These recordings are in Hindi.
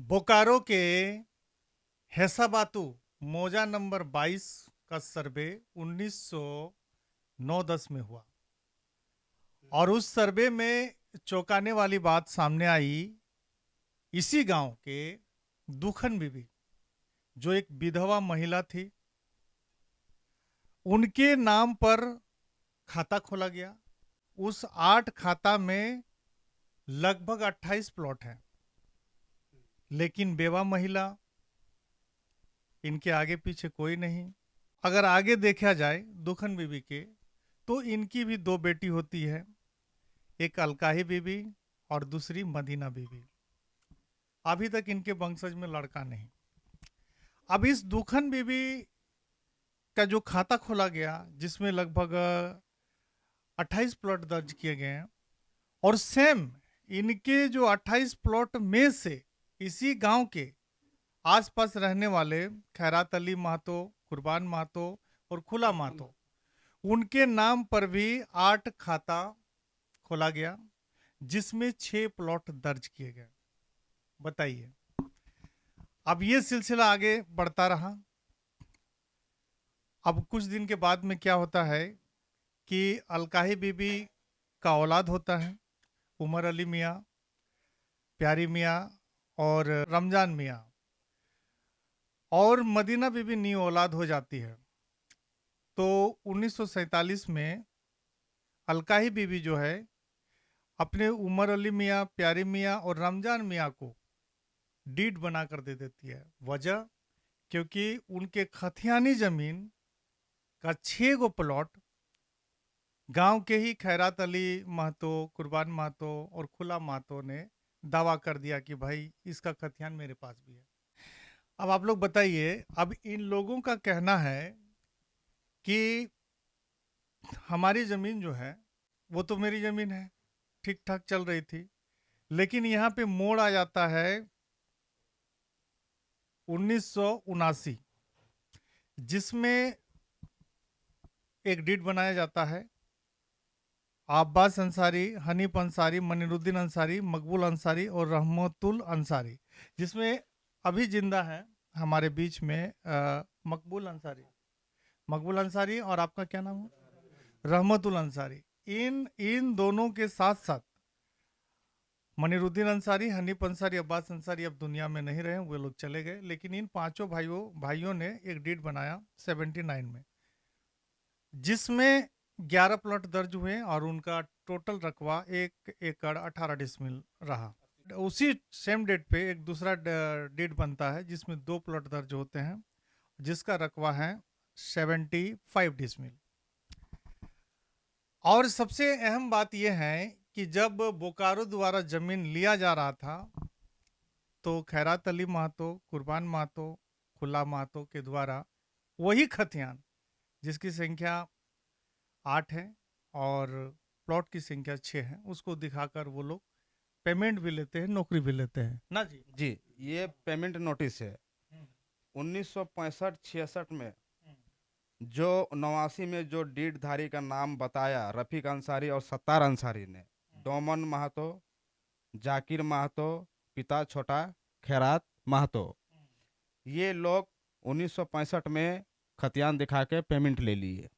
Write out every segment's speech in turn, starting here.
बोकारो के हैसाबातू मौजा नंबर 22 का सर्वे 1909-10 में हुआ और उस सर्वे में चौंकाने वाली बात सामने आई। इसी गांव के दुखन बीबी, जो एक विधवा महिला थी, उनके नाम पर खाता खोला गया। उस 8 खाता में लगभग 28 प्लॉट हैं, लेकिन बेवा महिला, इनके आगे पीछे कोई नहीं। अगर आगे देखा जाए दुखन बीबी के, तो इनकी भी 2 बेटी होती है, एक अलकाही बीबी और दूसरी मदीना बीबी। अभी तक इनके वंशज में लड़का नहीं। अब इस दुखन बीबी का जो खाता खोला गया, जिसमें लगभग 28 प्लॉट दर्ज किए गए हैं, और सेम इनके जो 28 प्लॉट में से इसी गांव के आसपास रहने वाले खैरात अली महतो, कुर्बान महतो और खुला महतो, उनके नाम पर भी 8 खाता खोला गया, जिसमें 6 प्लॉट दर्ज किए गए। बताइए, अब ये सिलसिला आगे बढ़ता रहा। अब कुछ दिन के बाद में क्या होता है कि अलकाही बीबी का औलाद होता है, उमर अली मियाँ, प्यारी मियाँ और रमजान मियाँ, और मदीना बीबी नी औलाद हो जाती है। तो 1947 में अलकाही बीबी जो है अपने उमर अली मियाँ, प्यारी मियाँ और रमजान मियाँ को डीड बना कर दे देती है। वजह, क्योंकि उनके खतियानी जमीन का 6 गो प्लॉट गांव के ही खैरात अली महतो, कुर्बान महतो और खुला महतो ने दावा कर दिया कि भाई इसका खतियान मेरे पास भी है। अब आप लोग बताइए, अब इन लोगों का कहना है कि हमारी जमीन जो है वो तो मेरी जमीन है, ठीक ठाक चल रही थी, लेकिन यहाँ पे मोड़ आ जाता है 1979, जिसमें एक डीड बनाया जाता है। अब्बास अंसारी, हनीफ अंसारी, मनीरुद्दीन अंसारी, मकबूल अंसारी और रहमतुल अंसारी, जिसमें अभी जिंदा है हमारे बीच में मकबूल अंसारी और आपका क्या नाम है, रहमतुल अंसारी। इन दोनों के साथ साथ मनीरुद्दीन अंसारी, हनीफ अंसारी, अब्बास अंसारी अब दुनिया में नहीं रहे, वे लोग चले गए, लेकिन इन पांचों भाइयों ने एक डीड बनाया 79 में, जिसमें 11 प्लॉट दर्ज हुए और उनका टोटल रकबा 1 एकड़ 18 डिसमिल रहा। उसी सेम डेट पे एक दूसरा डीड बनता है, जिसमें 2 प्लॉट दर्ज होते हैं, जिसका रकबा है 75 डिसमिल। और सबसे अहम बात यह है कि जब बोकारो द्वारा जमीन लिया जा रहा था, तो खैरात अली महतो, कुर्बान महतो, खुला महतो के द्वारा वही खतियान, जिसकी संख्या 8 है और प्लॉट की संख्या 6 है, उसको दिखाकर वो लोग पेमेंट भी लेते हैं, नौकरी भी लेते हैं ना जी। जी, ये पेमेंट नोटिस है। 1965-66 में जो 89 में जो डीड धारी का नाम बताया रफीक अंसारी और सत्तार अंसारी ने, डोमन महतो, जाकिर महतो, पिता छोटा खैरात महतो, ये लोग 1965 में खतियान दिखा के पेमेंट ले लिए।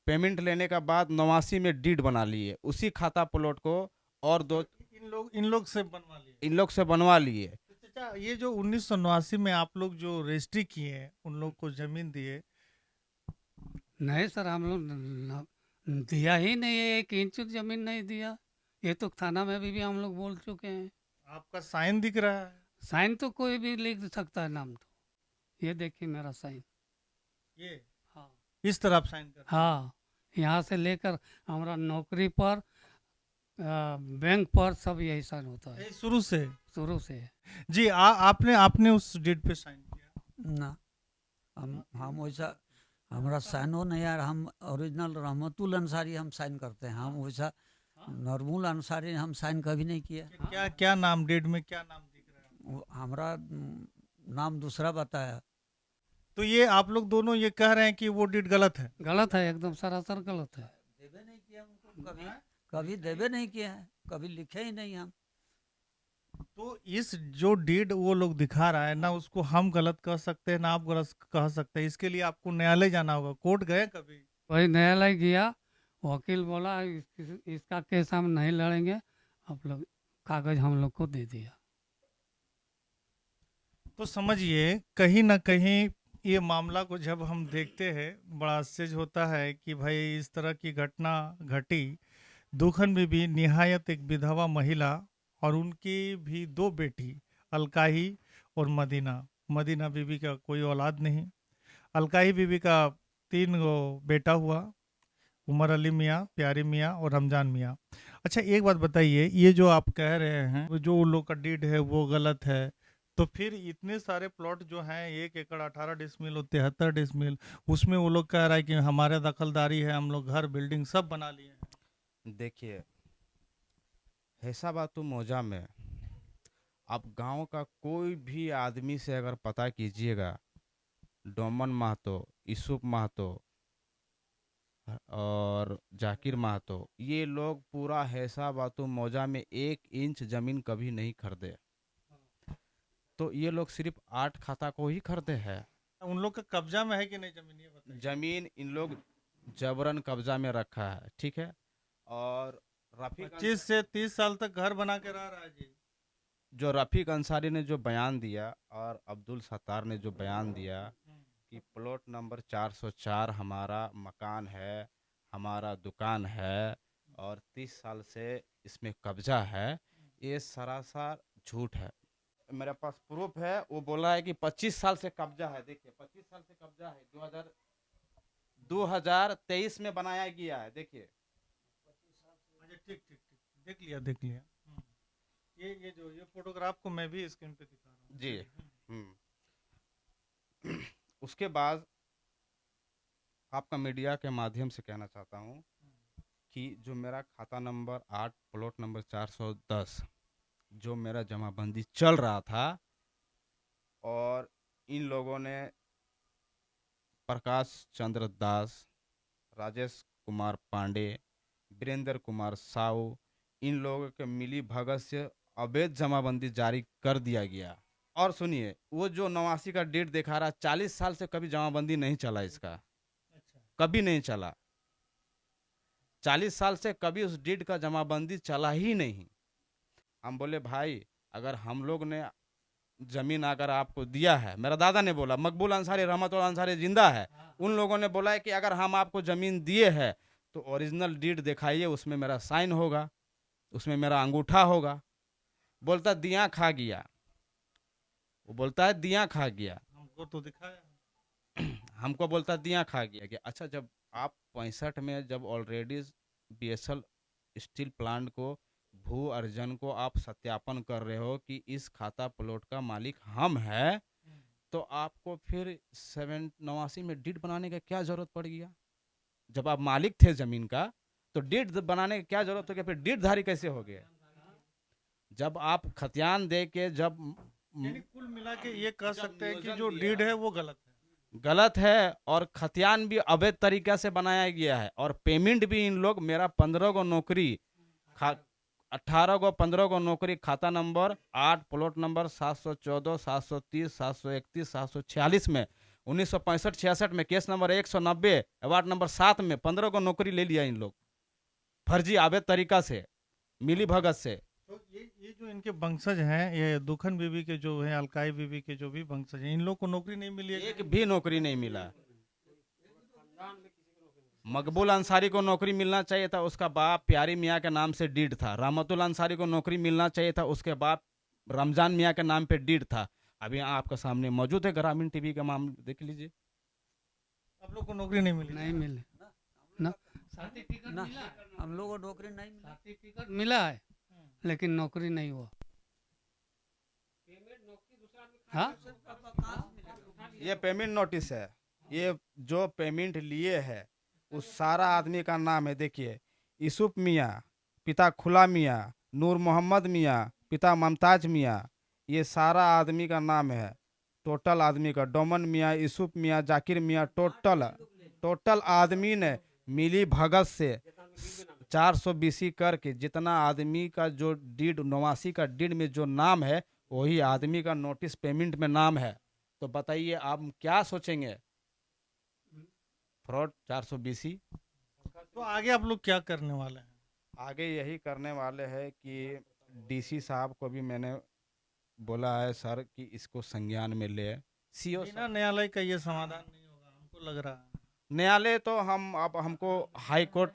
पेमेंट लेने का बाद 89 में डीड बना लिए उसी खाता प्लॉट को, और दो इन लोग से बनवा लिए। इन लोग से बनवा लिए। तो चाचा, ये जो 1989 में आप लोग जो रजिस्ट्री किए, उन लोग को जमीन दिए? नहीं सर, हम लोग दिया ही नहीं है, 1 इंच जमीन नहीं दिया। ये तो थाना में भी हम लोग बोल चुके हैं। आपका साइन दिख रहा है। साइन तो कोई भी लिख सकता है नाम, तो ये देखिए मेरा साइन। ये हाँ इस तरह आप साइन कर। हाँ, यहाँ से लेकर हमारा नौकरी पर, बैंक पर, सब यही साइन होता है शुरू से। शुरू से। जी, आपने आपने उस डेट पे साइन किया ना, हम वैसा हमारा साइन हो नहीं यार। हम ओरिजिनल रहमतुल अंसारी हम साइन करते हैं, हम वैसा नरमुल अंसारी हम साइन कभी नहीं किया। क्या क्या नाम, डेट में क्या नाम दिख रहा है? हमारा नाम दूसरा बताया। तो ये आप लोग दोनों ये कह रहे हैं कि वो डेट गलत है? गलत है, एकदम सरासर गलत है। देवे नहीं किया हमको, कभी कभी देवे नहीं किया है, कभी लिखे ही नहीं हम। तो इस जो डीड वो लोग दिखा रहा है ना, उसको हम गलत कह सकते हैं ना आप गलत कह सकते हैं। इसके लिए आपको न्यायालय जाना होगा। कोर्ट गए कभी? वही न्यायालय गया, वकील बोला इसका केस हम नहीं लड़ेंगे, आप लोग कागज हम लोग को दे दिया। तो समझिए कहीं ना कहीं ये मामला को जब हम देखते हैं बड़ा आश्चर्य होता है कि भाई इस तरह की घटना घटी। दुखन में भी निहायत एक विधवा महिला और उनकी भी दो बेटी, अलकाही और मदीना। मदीना बीबी का कोई औलाद नहीं। अलकाही बीबी का 3 गो बेटा हुआ, उमर अली मियाँ, प्यारी मियाँ और रमजान मियाँ। अच्छा एक बात बताइए, ये जो आप कह रहे हैं वो जो उन लोग का डीड है वो गलत है, तो फिर इतने सारे प्लॉट जो हैं 1 एकड़ 18 डिसमिल और 73 डिसमिल, उसमें वो लोग कह रहा है कि हमारे दखलदारी है, हम लोग घर बिल्डिंग सब बना लिए हैं। देखिए, हैसाबातू मौजा में आप गांव का कोई भी आदमी से अगर पता कीजिएगा, डोमन महतो, यूसुफ महतो और जाकिर महतो, ये लोग पूरा हैसाबातू मौजा में 1 इंच जमीन कभी नहीं खरीदे। तो ये लोग सिर्फ 8 खाता को ही खरीदे हैं। उन लोग का कब्जा में है कि नहीं जमीन, ये बताइए। जमीन इन लोग जबरन कब्जा में रखा है, ठीक है। और रफीक 25 से 30 साल तक घर बना के रह रहा है जी। जो रफीक अंसारी ने जो बयान दिया और अब्दुल सत्तार ने जो बयान दिया कि प्लॉट नंबर 404 हमारा मकान है, हमारा दुकान है और 30 साल से इसमें कब्जा है, ये सरासर झूठ है। मेरे पास प्रूफ है। वो बोला है कि 25 साल से कब्जा है। देखिए 25 साल से कब्जा है, 2023 में बनाया गया है। देखिए अच्छा ठीक ठीक ठीक, देख लिया देख लिया। ये फोटोग्राफ को मैं भी स्क्रीन पे दिखा रहा हूँ जी। उसके बाद आपका मीडिया के माध्यम से कहना चाहता हूँ कि जो मेरा खाता नंबर 8 प्लॉट नंबर 410 जो मेरा जमाबंदी चल रहा था, और इन लोगों ने प्रकाश चंद्र दास, राजेश कुमार पांडे, वीरेंद्र कुमार साहू, इन लोगों के मिली भगत से अवैध जमाबंदी जारी कर दिया गया। और सुनिए, वो जो 89 का डेट दिखा रहा, 40 साल से कभी जमाबंदी नहीं चला इसका, अच्छा कभी नहीं चला। 40 साल से कभी उस डेट का जमाबंदी चला ही नहीं। हम बोले भाई, अगर हम लोग ने जमीन अगर आपको दिया है, मेरा दादा ने बोला, मकबूल अंसारी रहमतुल्लाह अंसारी जिंदा है, उन लोगों ने बोला है कि अगर हम आपको जमीन दिए हैं तो ओरिजिनल डीड दिखाइए, उसमें मेरा साइन होगा, उसमें मेरा अंगूठा होगा। बोलता दिया खा गया, वो बोलता है दिया खा गया, हमको तो दिखाया। हमको बोलता दिया खा गया कि अच्छा, जब आप 65 में जब ऑलरेडी बीएसएल स्टील प्लांट को भू अर्जन को आप सत्यापन कर रहे हो कि इस खाता प्लॉट का मालिक हम है, तो आपको फिर 89 में डीड बनाने का क्या जरूरत पड़ गया? जब आप मालिक थे जमीन का तो डीड बनाने की क्या जरूरत हो गया? फिर डीड धारी कैसे हो गए? जब आप खतियान दे के जब यानी कुल मिला के ये कह सकते हैं कि जो डीड है वो गलत है और खतियान भी अवैध तरीका से बनाया गया है, और पेमेंट भी इन लोग, मेरा 15 गो नौकरी, 18 गो 15 गो नौकरी, खाता नंबर 8 प्लॉट नंबर 714 730 731 746 में 1965-66 में केस नंबर 190 वार्ड नंबर 7 में 15 को नौकरी ले लिया इन लोग, फर्जी अवैध तरीका से, मिली भगत से। तो ये जो इनके वंशज हैं, ये दुखन बीबी के जो है, अलकाई बीबी के जो भी वंशज हैं, इन लोग को नौकरी नहीं मिली है। एक भी नौकरी नहीं मिला। मकबूल अंसारी को नौकरी मिलना चाहिए था, उसका बाप प्यारी मियाँ के नाम से डीड था। रहमतुल अंसारी को नौकरी मिलना चाहिए था, उसके बाप रमजान मियाँ के नाम पे डीड था। अभी आपका सामने मौजूद है, ग्रामीण टीवी का मामला देख लीजिए। आप लोग को नौकरी नहीं मिली? नहीं मिले ना, सर्टिफिकेट ना, मिला है, हम लोगों को नौकरी नहीं मिला। सर्टिफिकेट मिला है लेकिन नौकरी नहीं हुआ। हाँ, ये पेमेंट नोटिस है, ये जो पेमेंट लिए है उस सारा आदमी का नाम है। देखिए, यूसुफ मियाँ, पिता खुला मियाँ, नूर मोहम्मद मियाँ, पिता मुमताज मियाँ, ये सारा आदमी का नाम है। टोटल आदमी का, डोमन मियाँ, यूसुफ मियाँ, जाकिर मियाँ, टोटल आदमी ने मिली भगत से 400 BC करके जितना आदमी का जो डीड 89 का डीड में जो नाम है वही आदमी का नोटिस पेमेंट में नाम है। तो बताइए आप क्या सोचेंगे? Fraud 400 BC। तो आगे आप लोग क्या करने वाले हैं? आगे यही करने वाले हैं कि डीसी साहब को भी मैंने बोला है सर कि इसको संज्ञान में ले। सीओ बिना न्यायालय का ये समाधान नहीं होगा, हमको लग रहा है। न्यायालय तो हम अब हमको हाई कोर्ट,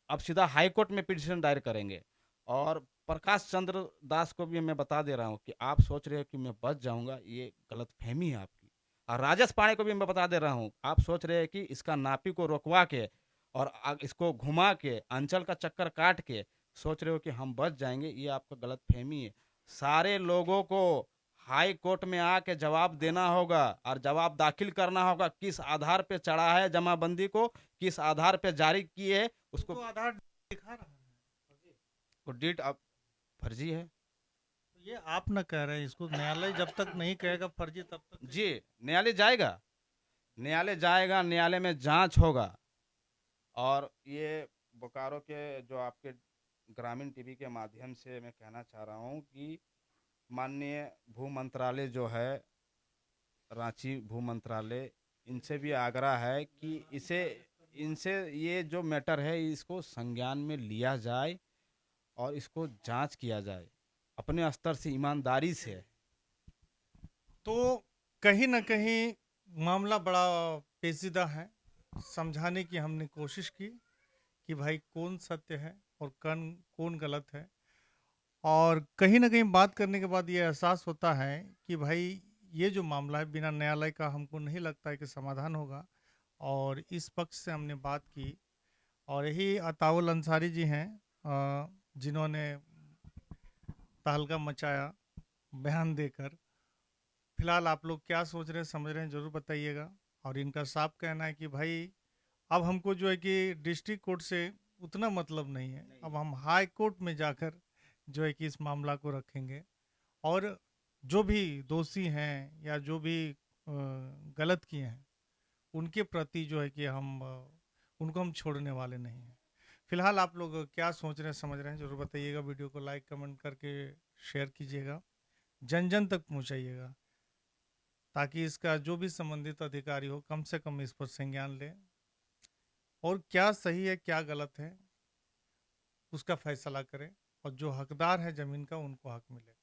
अब सीधा हाई कोर्ट में पिटिशन दायर करेंगे। और प्रकाश चंद्र दास को भी मैं बता दे रहा हूँ कि आप सोच रहे हो कि मैं बच जाऊंगा, ये गलत फहमी है आपकी। और राजेश पांडे को भी मैं बता दे रहा हूँ, आप सोच रहे हैं कि इसका नापी को रोकवा के और इसको घुमा के अंचल का चक्कर काट के सोच रहे हो कि हम बच जाएंगे, ये आपका गलत फहमी है। सारे लोगों को हाई कोर्ट में आके जवाब देना होगा और जवाब दाखिल करना होगा, किस आधार पे चढ़ा है जमाबंदी को, किस आधार पे जारी किए है उसको। तो आधार दिखा रहा है, वो डेट अब फर्जी है। तो ये आप न कह रहे हैं, इसको न्यायालय जब तक नहीं कहेगा फर्जी तब तक जी न्यायालय जाएगा, न्यायालय जाएगा, न्यायालय में जांच होगा। और ये बोकारो के जो आपके ग्रामीण टीवी के माध्यम से मैं कहना चाह रहा हूँ कि माननीय भू मंत्रालय जो है, रांची भू मंत्रालय, इनसे भी आग्रह है कि इनसे ये जो मैटर है इसको संज्ञान में लिया जाए और इसको जांच किया जाए अपने स्तर से, ईमानदारी से। तो कहीं ना कहीं मामला बड़ा पेचीदा है। समझाने की हमने कोशिश की कि भाई कौन सत्य है और कौन गलत है। और कहीं ना कहीं बात करने के बाद ये एहसास होता है कि भाई ये जो मामला है बिना न्यायालय का हमको नहीं लगता है कि समाधान होगा। और इस पक्ष से हमने बात की, और यही अताउल अंसारी जी हैं जिन्होंने तहलका मचाया बयान देकर। फिलहाल आप लोग क्या सोच रहे हैं, समझ रहे हैं, ज़रूर बताइएगा। और इनका साफ कहना है कि भाई अब हमको जो है कि डिस्ट्रिक्ट कोर्ट से उतना मतलब नहीं है, अब हम हाई कोर्ट में जाकर जो है कि इस मामला को रखेंगे। और जो भी दोषी हैं या जो भी गलत किए हैं उनके प्रति जो है कि उनको हम छोड़ने वाले नहीं हैं। फिलहाल आप लोग क्या सोच रहे हैं, समझ रहे हैं, ज़रूर बताइएगा। वीडियो को लाइक कमेंट करके शेयर कीजिएगा, जन जन तक पहुंचाइएगा, ताकि इसका जो भी संबंधित अधिकारी हो कम से कम इस पर संज्ञान ले और क्या सही है क्या गलत है उसका फैसला करें, और जो हकदार है ज़मीन का उनको हक मिले।